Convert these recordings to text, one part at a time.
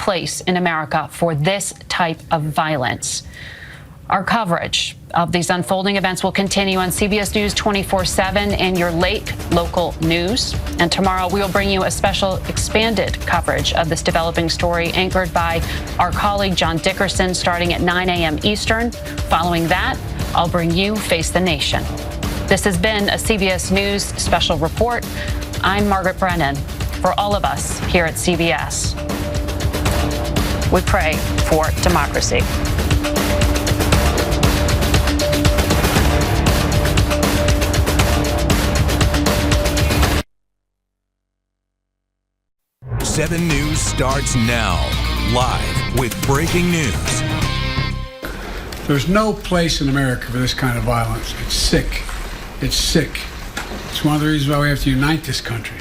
place in America for this type of violence. Our coverage of these unfolding events will continue on CBS News 24/7 in your late local news. And tomorrow we will bring you a special expanded coverage of this developing story anchored by our colleague John Dickerson starting at 9 a.m. Eastern. Following that, I'll bring you Face the Nation. This has been a CBS News special report. I'm Margaret Brennan. For all of us here at CBS, we pray for democracy. Seven News starts now, live with breaking news. There's no place in America for this kind of violence. It's sick. It's sick. It's one of the reasons why we have to unite this country.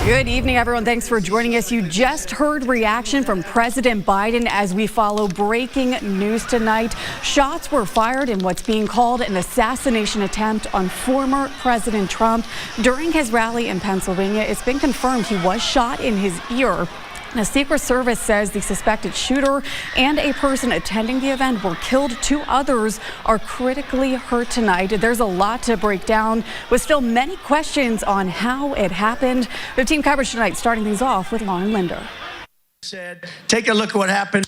Good evening, everyone. Thanks for joining us. You just heard reaction from President Biden as we follow breaking news tonight. Shots were fired in what's being called an assassination attempt on former President Trump during his rally in Pennsylvania. It's been confirmed he was shot in his ear. The Secret Service says the suspected shooter and a person attending the event were killed. 2 others are critically hurt tonight. There's a lot to break down with still many questions on how it happened. The team coverage tonight, starting things off with Lauren Linder. Take a look at what happened.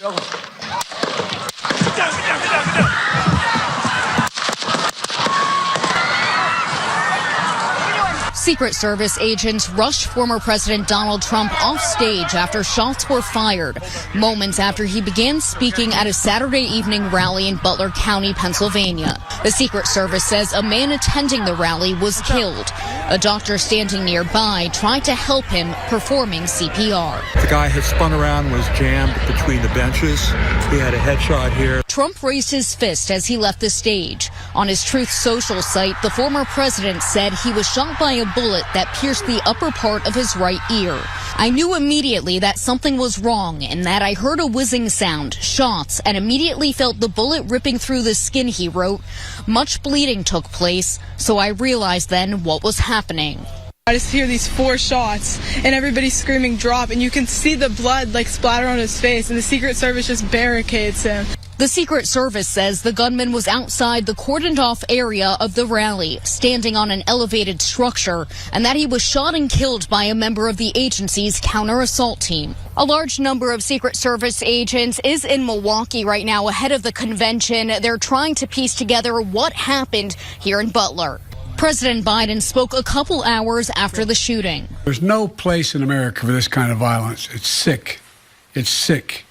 Secret Service agents rushed former President Donald Trump off stage after shots were fired, moments after he began speaking at a Saturday evening rally in Butler County, Pennsylvania. The Secret Service says a man attending the rally was killed. A doctor standing nearby tried to help him, performing CPR. The guy had spun around, was jammed between the benches. He had a headshot here. Trump raised his fist as he left the stage. On his Truth Social site, the former president said he was shot by a bullet that pierced the upper part of his right ear. I knew immediately that something was wrong and that I heard a whizzing sound, shots, and immediately felt the bullet ripping through the skin, he wrote. Much bleeding took place, so I realized then what was happening. I just hear these 4 shots and everybody's screaming drop, and you can see the blood like splatter on his face, and the Secret Service just barricades him. The Secret Service says the gunman was outside the cordoned-off area of the rally, standing on an elevated structure, and that he was shot and killed by a member of the agency's counter-assault team. A large number of Secret Service agents is in Milwaukee right now ahead of the convention. They're trying to piece together what happened here in Butler. President Biden spoke a couple hours after the shooting. There's no place in America for this kind of violence. It's sick. It's sick.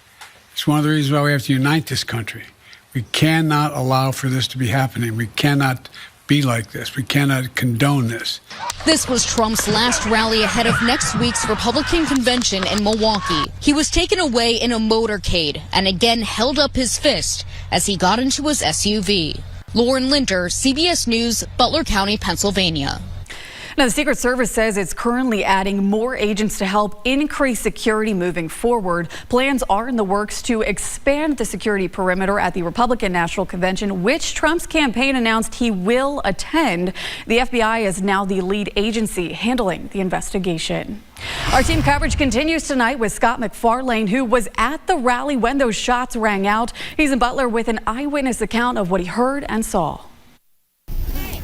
It's one of the reasons why we have to unite this country. We cannot allow for this to be happening. We cannot be like this. We cannot condone this. This was Trump's last rally ahead of next week's Republican convention in Milwaukee. He was taken away in a motorcade and again held up his fist as he got into his SUV. Lauren Linder, CBS News, Butler County, Pennsylvania. Now, the Secret Service says it's currently adding more agents to help increase security moving forward. Plans are in the works to expand the security perimeter at the Republican National Convention, which Trump's campaign announced he will attend. The FBI is now the lead agency handling the investigation. Our team coverage continues tonight with Scott McFarlane, who was at the rally when those shots rang out. He's in Butler with an eyewitness account of what he heard and saw.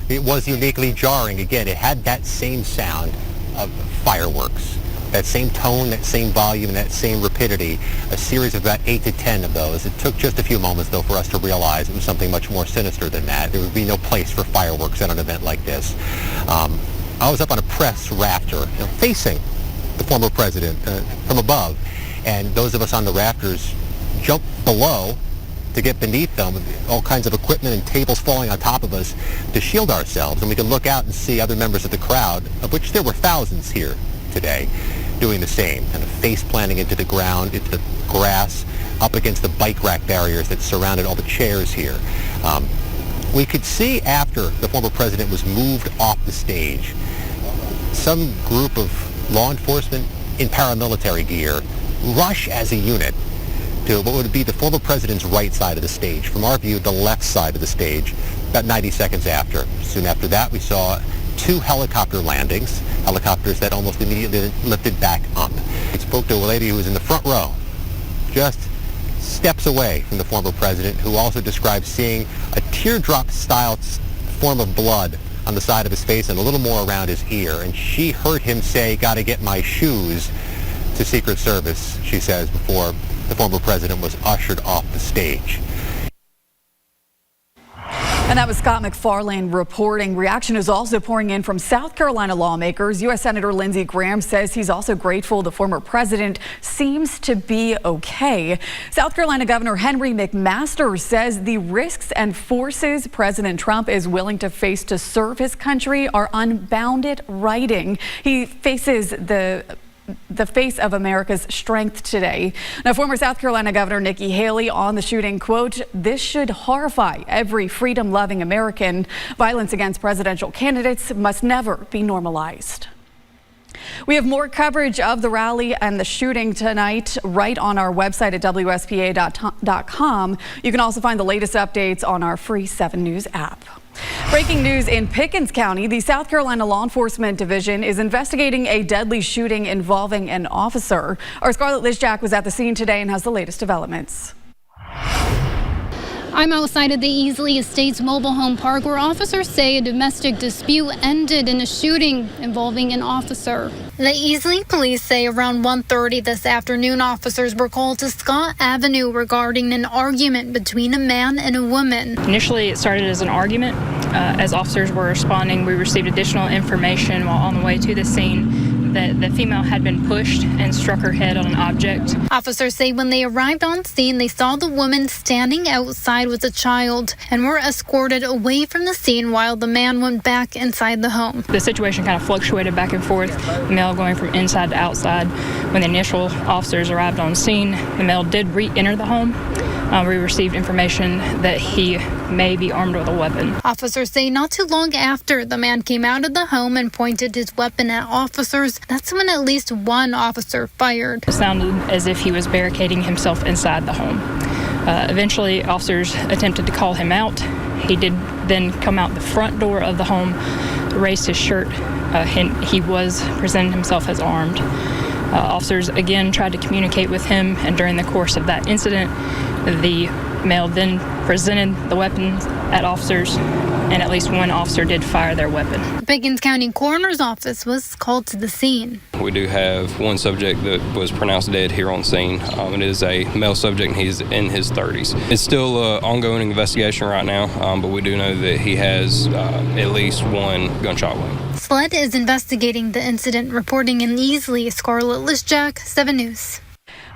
It was uniquely jarring. Again, it had that same sound of fireworks, that same tone, that same volume, and that same rapidity, a series of about 8 to 10 of those. It took just a few moments, though, for us to realize it was something much more sinister than that. There would be no place for fireworks at an event like this. I was up on a press rafter, facing the former president from above, and those of us on the rafters jumped below to get beneath them, with all kinds of equipment and tables falling on top of us to shield ourselves. And we could look out and see other members of the crowd, of which there were thousands here today, doing the same, kind of face planting into the ground, into the grass, up against the bike rack barriers that surrounded all the chairs here. We could see after the former president was moved off the stage, some group of law enforcement in paramilitary gear rush as a unit to what would be the former president's right side of the stage. From our view, the left side of the stage, about 90 seconds after. Soon after that, we saw 2 helicopter landings, helicopters that almost immediately lifted back up. It's spoke to a lady who was in the front row, just steps away from the former president, who also described seeing a teardrop-style form of blood on the side of his face and a little more around his ear. And she heard him say, "Gotta get my shoes," to Secret Service, she says, before the former president was ushered off the stage. And that was Scott McFarlane reporting. Reaction is also pouring in from South Carolina lawmakers. U.S. Senator Lindsey Graham says he's also grateful the former president seems to be okay. South Carolina Governor Henry McMaster says the risks and forces President Trump is willing to face to serve his country are unbounded writing. He faces the face of America's strength today. Now, former South Carolina Governor Nikki Haley on the shooting, quote, "This should horrify every freedom-loving American. Violence against presidential candidates must never be normalized." We have more coverage of the rally and the shooting tonight right on our website at gwes-eas.network. You can also find the latest updates on our free 7 News app. Breaking news in Pickens County. The South Carolina Law Enforcement Division is investigating a deadly shooting involving an officer. Our Scarlett Lizjak was at the scene today and has the latest developments. I'm outside of the Easley Estates mobile home park where officers say a domestic dispute ended in a shooting involving an officer. The Easley police say around 1:30 this afternoon, officers were called to Scott Avenue regarding an argument between a man and a woman. Initially, it started as an argument. As officers were responding, we received additional information while on the way to the scene that the female had been pushed and struck her head on an object. Officers say when they arrived on scene, they saw the woman standing outside with a child and were escorted away from the scene while the man went back inside the home. The situation kind of fluctuated back and forth, the male going from inside to outside. When the initial officers arrived on scene, the male did re-enter the home. We received information that he may be armed with a weapon. Officers say not too long after, the man came out of the home and pointed his weapon at officers. That's when at least one officer fired. It sounded as if he was barricading himself inside the home. Eventually, officers attempted to call him out. He did then come out the front door of the home, raised his shirt, and he was presenting himself as armed. Officers again tried to communicate with him, and during the course of that incident, the male then presented the weapon at officers, and at least one officer did fire their weapon. The Pickens County Coroner's Office was called to the scene. We do have one subject that was pronounced dead here on scene. It is a male subject, and he's in his 30s. It's still an ongoing investigation right now, but we do know that he has at least one gunshot wound. SLED is investigating the incident, reporting in Easley. Scarlett Lizjak, 7 News.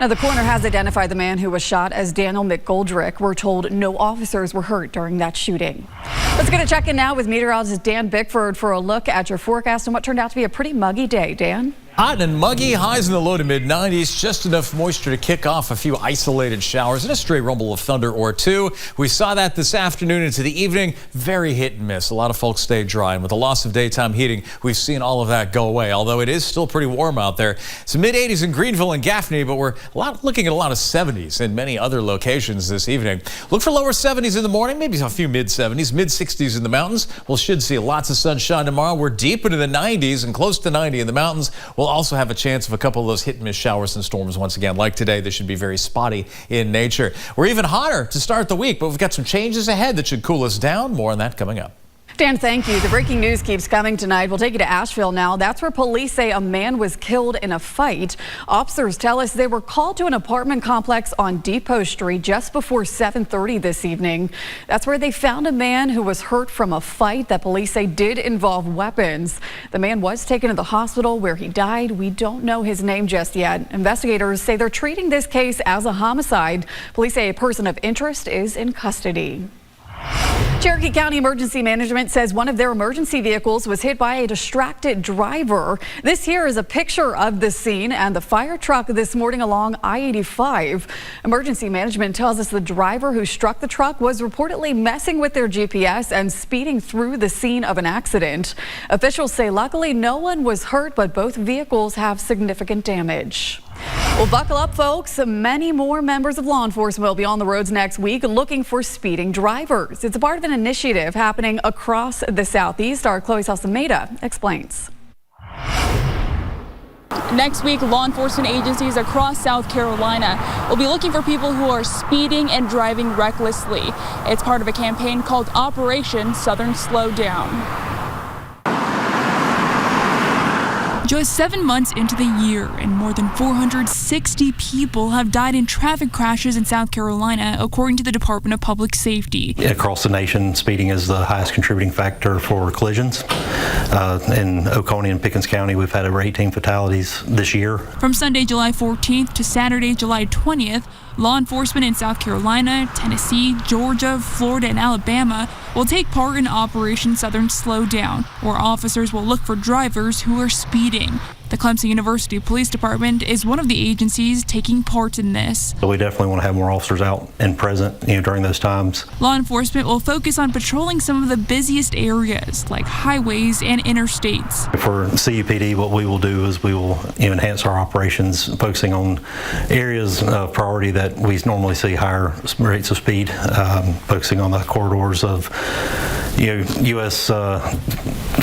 Now, the coroner has identified the man who was shot as Daniel McGoldrick. We're told no officers were hurt during that shooting. Let's get a check-in now with meteorologist Dan Bickford for a look at your forecast and what turned out to be a pretty muggy day. Dan? Hot and muggy, highs in the low to mid 90s, just enough moisture to kick off a few isolated showers and a stray rumble of thunder or two. We saw that this afternoon into the evening, very hit and miss. A lot of folks stayed dry, and with the loss of daytime heating, we've seen all of that go away, although it is still pretty warm out there. It's mid 80s in Greenville and Gaffney, but we're looking at a lot of 70s in many other locations this evening. Look for lower 70s in the morning, maybe a few mid 70s, mid 60s in the mountains. We should see lots of sunshine tomorrow. We're deep into the 90s and close to 90 in the mountains. We'll also have a chance of a couple of those hit and miss showers and storms once again. Like today, they should be very spotty in nature. We're even hotter to start the week, but we've got some changes ahead that should cool us down. More on that coming up. Dan, thank you. The breaking news keeps coming tonight. We'll take you to Asheville now. That's where police say a man was killed in a fight. Officers tell us they were called to an apartment complex on Depot Street just before 7:30 this evening. That's where they found a man who was hurt from a fight that police say did involve weapons. The man was taken to the hospital where he died. We don't know his name just yet. Investigators say they're treating this case as a homicide. Police say a person of interest is in custody. Cherokee County Emergency Management says one of their emergency vehicles was hit by a distracted driver. This here is a picture of the scene and the fire truck this morning along I-85. Emergency Management tells us the driver who struck the truck was reportedly messing with their GPS and speeding through the scene of an accident. Officials say luckily no one was hurt, but both vehicles have significant damage. Well, buckle up, folks. Many more members of law enforcement will be on the roads next week looking for speeding drivers. It's a part of an initiative happening across the Southeast. Our Chloe Salsameda explains. Next week, law enforcement agencies across South Carolina will be looking for people who are speeding and driving recklessly. It's part of a campaign called Operation Southern Slowdown. Just 7 months into the year, and more than 460 people have died in traffic crashes in South Carolina, according to the Department of Public Safety. Across the nation, speeding is the highest contributing factor for collisions. In Oconee and Pickens County, we've had over 18 fatalities this year. From Sunday, July 14th to Saturday, July 20th, law enforcement in South Carolina, Tennessee, Georgia, Florida, and Alabama will take part in Operation Southern Slowdown, where officers will look for drivers who are speeding. The Clemson University Police Department is one of the agencies taking part in this. So we definitely want to have more officers out and present, during those times. Law enforcement will focus on patrolling some of the busiest areas, like highways and interstates. For CUPD, what we will do is we will enhance our operations, focusing on areas of priority that we normally see higher rates of speed, focusing on the corridors of US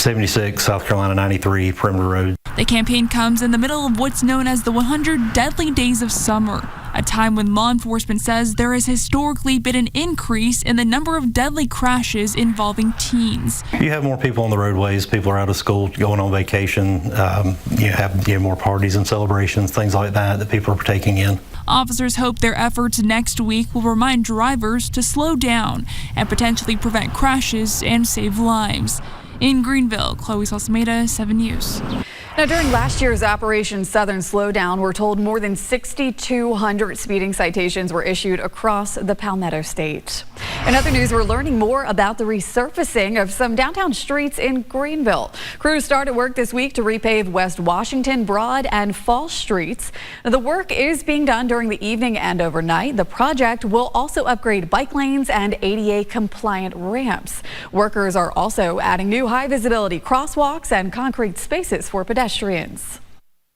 76, South Carolina 93, Perimeter Road. The campaign comes in the middle of what's known as the 100 Deadly Days of Summer, a time when law enforcement says there has historically been an increase in the number of deadly crashes involving teens. You have more people on the roadways, people are out of school, going on vacation, you have more parties and celebrations, things like that people are partaking in. Officers hope their efforts next week will remind drivers to slow down and potentially prevent crashes and save lives. In Greenville, Chloe Salsameda, 7 News. Now, during last year's Operation Southern Slowdown, we're told more than 6,200 speeding citations were issued across the Palmetto State. In other news, we're learning more about the resurfacing of some downtown streets in Greenville. Crews started work this week to repave West Washington, Broad, and Fall Streets. Now, the work is being done during the evening and overnight. The project will also upgrade bike lanes and ADA-compliant ramps. Workers are also adding new high-visibility crosswalks and concrete spaces for pedestrians.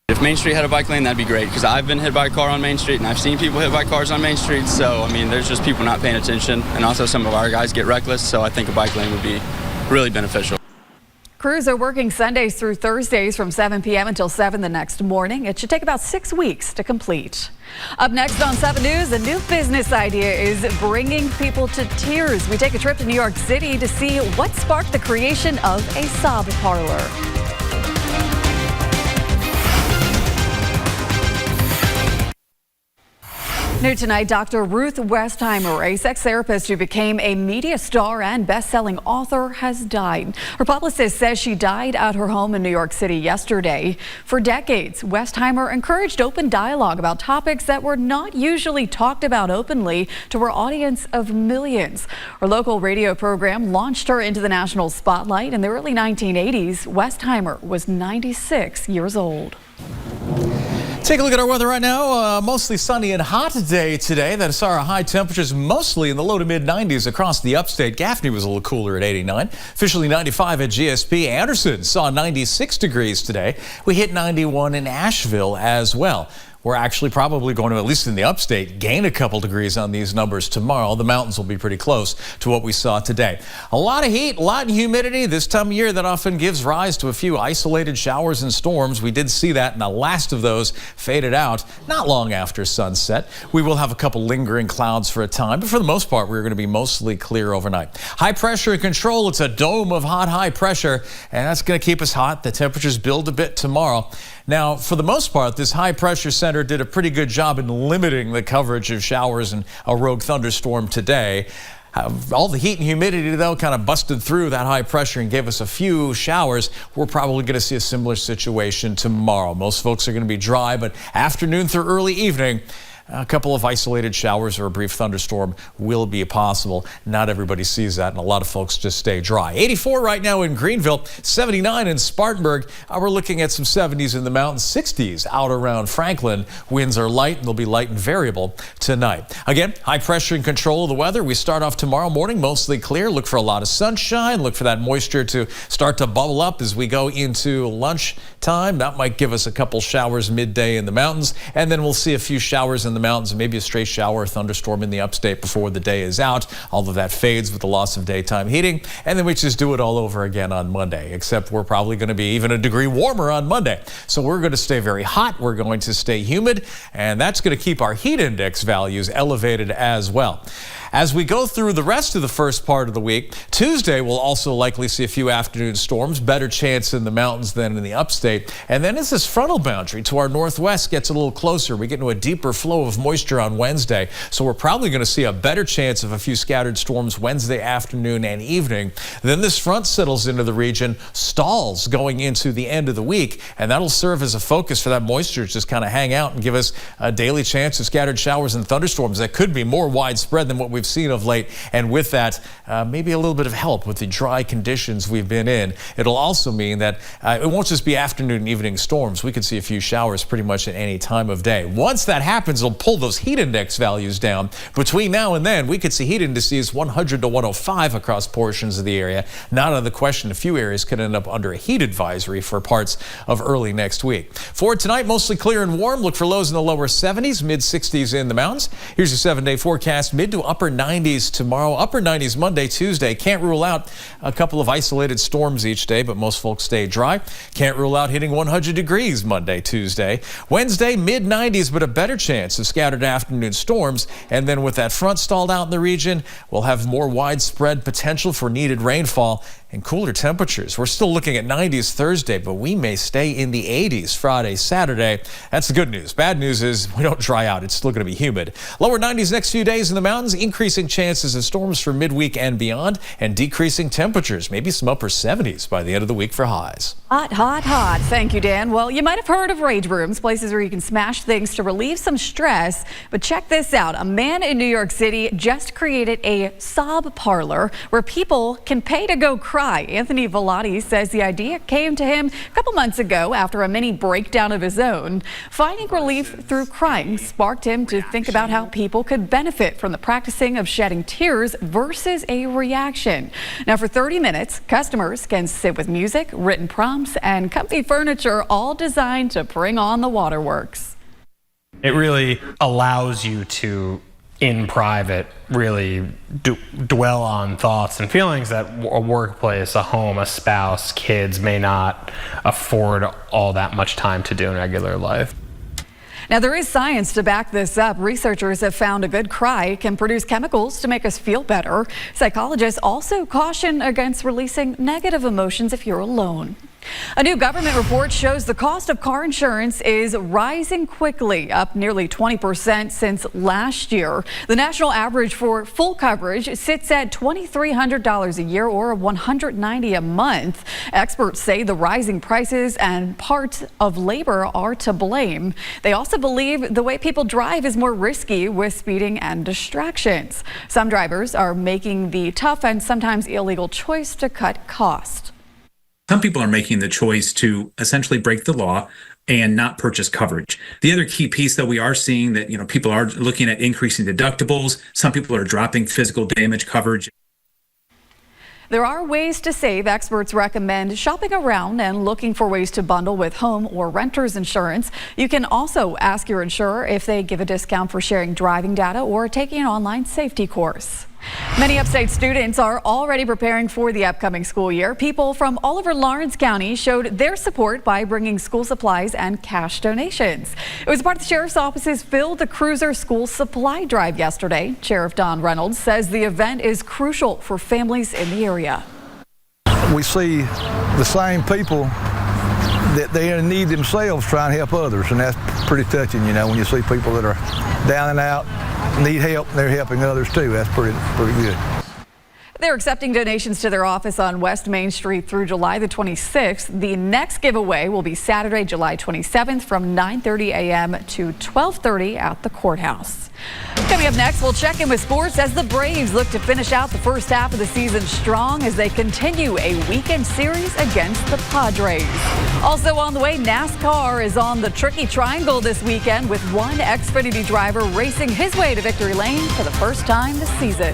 If Main Street had a bike lane, that'd be great, because I've been hit by a car on Main Street and I've seen people hit by cars on Main Street. So, there's just people not paying attention, and also some of our guys get reckless. So I think a bike lane would be really beneficial. Crews are working Sundays through Thursdays from 7 p.m. until 7 the next morning. It should take about 6 weeks to complete. Up next on 7 News, a new business idea is bringing people to tears. We take a trip to New York City to see what sparked the creation of a sob parlor. New tonight, Dr. Ruth Westheimer, a sex therapist who became a media star and best-selling author, has died. Her publicist says she died at her home in New York City yesterday. For decades, Westheimer encouraged open dialogue about topics that were not usually talked about openly to her audience of millions. Her local radio program launched her into the national spotlight in the early 1980s. Westheimer was 96 years old. Take a look at our weather right now. Mostly sunny and hot day today. That saw our high temperatures mostly in the low to mid 90s across the upstate. Gaffney was a little cooler at 89. Officially 95 at GSP. Anderson saw 96 degrees today. We hit 91 in Asheville as well. We're actually probably going to, at least in the upstate, gain a couple degrees on these numbers tomorrow. The mountains will be pretty close to what we saw today. A lot of heat, a lot of humidity. This time of year, that often gives rise to a few isolated showers and storms. We did see that, and the last of those faded out not long after sunset. We will have a couple lingering clouds for a time, but for the most part, we're going to be mostly clear overnight. High pressure control. It's a dome of hot, high pressure, and that's going to keep us hot. The temperatures build a bit tomorrow. Now, for the most part, this high pressure center did a pretty good job in limiting the coverage of showers and a rogue thunderstorm today. All the heat and humidity, though, kind of busted through that high pressure and gave us a few showers. We're probably going to see a similar situation tomorrow. Most folks are going to be dry, but afternoon through early evening, a couple of isolated showers or a brief thunderstorm will be possible. Not everybody sees that, and a lot of folks just stay dry. 84 right now in Greenville, 79 in Spartanburg. We're looking at some 70s in the mountains, 60s out around Franklin. Winds are light, and they'll be light and variable tonight. Again, high pressure and control of the weather. We start off tomorrow morning mostly clear. Look for a lot of sunshine. Look for that moisture to start to bubble up as we go into lunchtime. That might give us a couple showers midday in the mountains, and then we'll see a few showers in the the mountains, and maybe a stray shower or thunderstorm in the upstate before the day is out. All of that fades with the loss of daytime heating, and then we just do it all over again on Monday, except we're probably going to be even a degree warmer on Monday. So we're going to stay very hot. We're going to stay humid, and that's going to keep our heat index values elevated as well. As we go through the rest of the first part of the week, Tuesday we'll also likely see a few afternoon storms, better chance in the mountains than in the upstate. And then as this frontal boundary to our northwest gets a little closer, we get into a deeper flow of moisture on Wednesday. So we're probably going to see a better chance of a few scattered storms Wednesday afternoon and evening. Then this front settles into the region, stalls going into the end of the week, and that'll serve as a focus for that moisture to just kind of hang out and give us a daily chance of scattered showers and thunderstorms that could be more widespread than what we've seen of late. And with that, maybe a little bit of help with the dry conditions we've been in. It'll also mean that it won't just be afternoon and evening storms. We could see a few showers pretty much at any time of day. Once that happens, it'll pull those heat index values down. Between now and then, we could see heat indices 100 to 105 across portions of the area. Not out of the question, a few areas could end up under a heat advisory for parts of early next week. For tonight, mostly clear and warm. Look for lows in the lower 70s, mid 60s in the mountains. Here's your 7-day forecast. Mid to upper 90s tomorrow, upper 90s Monday, Tuesday. Can't rule out a couple of isolated storms each day, but most folks stay dry. Can't rule out hitting 100 degrees Monday, Tuesday. Wednesday, mid 90s, but a better chance of scattered afternoon storms. And then with that front stalled out in the region, we'll have more widespread potential for needed rainfall and cooler temperatures. We're still looking at 90s Thursday, but we may stay in the 80s Friday, Saturday. That's the good news. Bad news is we don't dry out. It's still going to be humid. Lower 90s next few days in the mountains, increasing chances of storms for midweek and beyond, and decreasing temperatures. Maybe some upper 70s by the end of the week for highs. Hot, hot, hot. Thank you, Dan. Well, you might have heard of rage rooms, places where you can smash things to relieve some stress. But check this out. A man in New York City just created a sob parlor where people can pay to go cry. Anthony Vellotti says the idea came to him a couple months ago after a mini breakdown of his own. Finding relief through crying sparked him to think about how people could benefit from the practicing of shedding tears versus a reaction. Now, for 30 minutes, customers can sit with music, written prompts, and comfy furniture, all designed to bring on the waterworks. It really allows you to, in private, really dwell on thoughts and feelings that a workplace, a home, a spouse, kids may not afford all that much time to do in regular life. Now, there is science to back this up. Researchers have found a good cry can produce chemicals to make us feel better. Psychologists also caution against releasing negative emotions if you're alone. A new government report shows the cost of car insurance is rising quickly, up nearly 20% since last year. The national average for full coverage sits at $2,300 a year or $190 a month. Experts say the rising prices and parts of labor are to blame. They also believe the way people drive is more risky with speeding and distractions. Some drivers are making the tough and sometimes illegal choice to cut costs. Some people are making the choice to essentially break the law and not purchase coverage. The other key piece that we are seeing that, people are looking at increasing deductibles. Some people are dropping physical damage coverage. There are ways to save. Experts recommend shopping around and looking for ways to bundle with home or renter's insurance. You can also ask your insurer if they give a discount for sharing driving data or taking an online safety course. Many upstate students are already preparing for the upcoming school year. People from all over Lawrence County showed their support by bringing school supplies and cash donations. It was part of the Sheriff's Office's Fill the Cruiser School Supply Drive yesterday. Sheriff Don Reynolds says the event is crucial for families in the area. We see the same people that they are in need themselves trying to help others, and that's pretty touching, when you see people that are down and out, need help, and they're helping others too. That's pretty good. They're accepting donations to their office on West Main Street through July the 26th. The next giveaway will be Saturday, July 27th from 9:30 a.m. to 12:30 at the courthouse. Coming up next, we'll check in with sports as the Braves look to finish out the first half of the season strong as they continue a weekend series against the Padres. Also on the way, NASCAR is on the tricky triangle this weekend with one Xfinity driver racing his way to victory lane for the first time this season.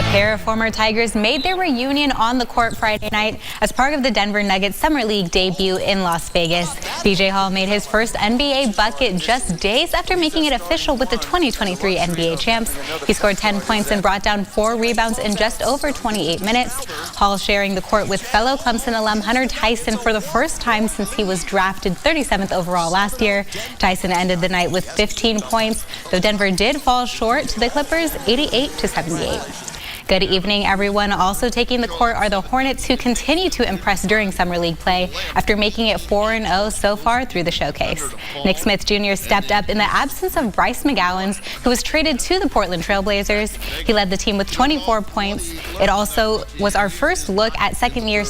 pair of former Tigers made their reunion on the court Friday night as part of the Denver Nuggets Summer League debut in Las Vegas. BJ Hall made his first NBA bucket just days after making it official with the 2023 NBA champs. He scored 10 points and brought down 4 rebounds in just over 28 minutes. Hall sharing the court with fellow Clemson alum Hunter Tyson for the first time since he was drafted 37th overall last year. Tyson ended the night with 15 points, though Denver did fall short to the Clippers 88-78. Good evening, everyone. Also taking the court are the Hornets, who continue to impress during Summer League play after making it 4-0 so far through the showcase. Nick Smith Jr. stepped up in the absence of Bryce McGowens, who was traded to the Portland Trailblazers. He led the team with 24 points. It also was our first look at second-year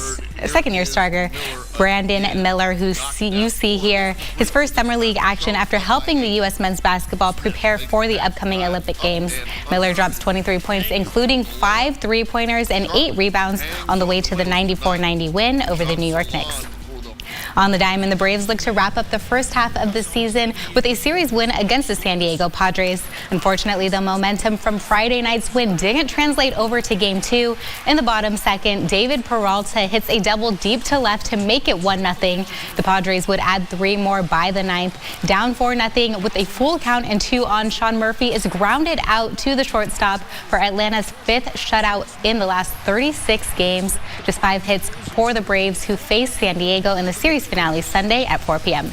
starter Brandon Miller, who you see here, his first Summer League action after helping the U.S. men's basketball prepare for the upcoming Olympic Games. Miller drops 23 points, including 5 3-pointers and 8 rebounds on the way to the 94-90 win over the New York Knicks. On the diamond, the Braves look to wrap up the first half of the season with a series win against the San Diego Padres. Unfortunately, the momentum from Friday night's win didn't translate over to Game 2. In the bottom second, David Peralta hits a double deep to left to make it 1-0. The Padres would add 3 more by the 9th. Down 4-0 with a full count and 2 on. Sean Murphy is grounded out to the shortstop for Atlanta's 5th shutout in the last 36 games. Just 5 hits for the Braves, who face San Diego in the series finale Sunday at 4 p.m.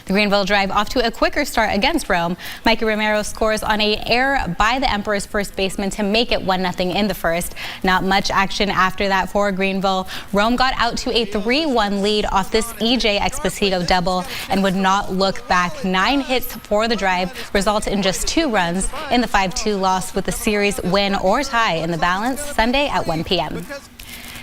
The Greenville Drive off to a quicker start against Rome. Mikey Romero scores on an error by the Emperor's first baseman to make it 1-0 in the first. Not much action after that for Greenville. Rome got out to a 3-1 lead off this EJ Exposito double and would not look back. 9 hits for the Drive result in just 2 runs in the 5-2 loss, with the series win or tie in the balance Sunday at 1 p.m.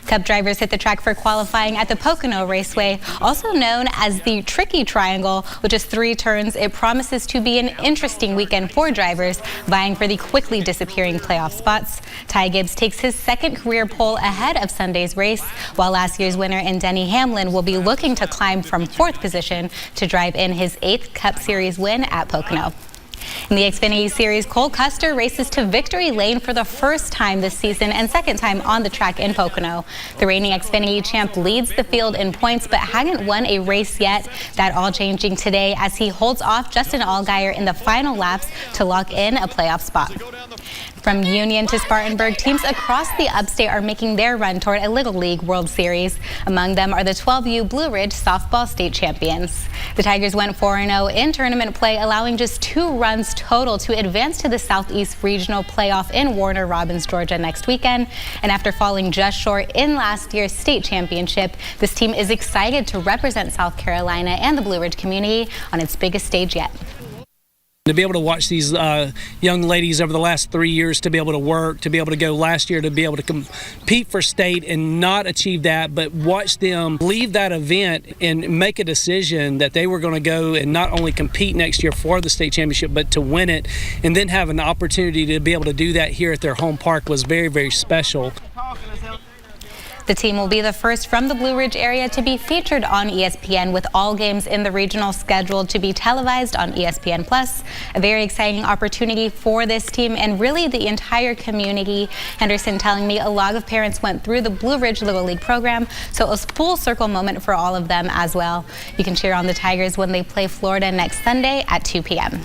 Cup drivers hit the track for qualifying at the Pocono Raceway, also known as the Tricky Triangle. With just 3 turns, it promises to be an interesting weekend for drivers vying for the quickly disappearing playoff spots. Ty Gibbs takes his 2nd career pole ahead of Sunday's race, while last year's winner in Denny Hamlin will be looking to climb from 4th position to drive in his 8th Cup Series win at Pocono. In the Xfinity Series, Cole Custer races to victory lane for the first time this season and 2nd time on the track in Pocono. The reigning Xfinity champ leads the field in points but hadn't won a race yet. That all changing today as he holds off Justin Allgaier in the final laps to lock in a playoff spot. From Union to Spartanburg, teams across the upstate are making their run toward a Little League World Series. Among them are the 12U Blue Ridge softball state champions. The Tigers went 4-0 in tournament play, allowing just 2 runs total to advance to the Southeast Regional Playoff in Warner Robins, Georgia next weekend. And after falling just short in last year's state championship, this team is excited to represent South Carolina and the Blue Ridge community on its biggest stage yet. To be able to watch these young ladies over the last 3 years, to be able to work, to be able to go last year, to be able to compete for state and not achieve that, but watch them leave that event and make a decision that they were going to go and not only compete next year for the state championship, but to win it, and then have an opportunity to be able to do that here at their home park was very, very special. The team will be the first from the Blue Ridge area to be featured on ESPN, with all games in the regional scheduled to be televised on ESPN+. A very exciting opportunity for this team and really the entire community. Henderson telling me a lot of parents went through the Blue Ridge Little League program, so a full circle moment for all of them as well. You can cheer on the Tigers when they play Florida next Sunday at 2 p.m.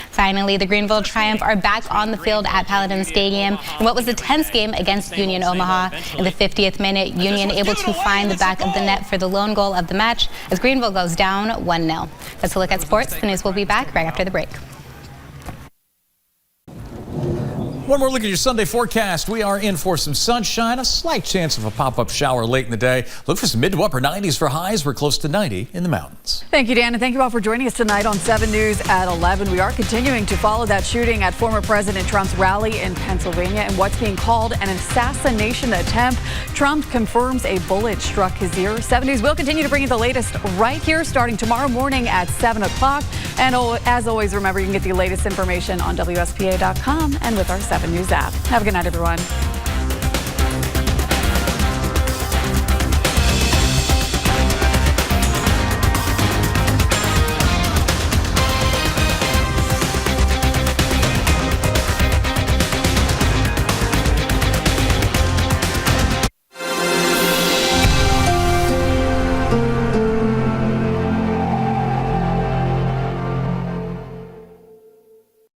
Finally, the Greenville Triumph are back on the field at Paladin Stadium in what was a tense game against Union Omaha. In the 50th minute, Union able to find the back of the net for the lone goal of the match as Greenville goes down 1-0. That's a look at sports. The news will be back right after the break. One more look at your Sunday forecast. We are in for some sunshine, a slight chance of a pop-up shower late in the day. Look for some mid to upper 90s for highs. We're close to 90 in the mountains. Thank you, Dan, and thank you all for joining us tonight on 7 News at 11. We are continuing to follow that shooting at former President Trump's rally in Pennsylvania and what's being called an assassination attempt. Trump confirms a bullet struck his ear. 7 News will continue to bring you the latest right here starting tomorrow morning at 7 o'clock. And as always, remember, you can get the latest information on WSPA.com and with our 7 News app. Have a good night, everyone.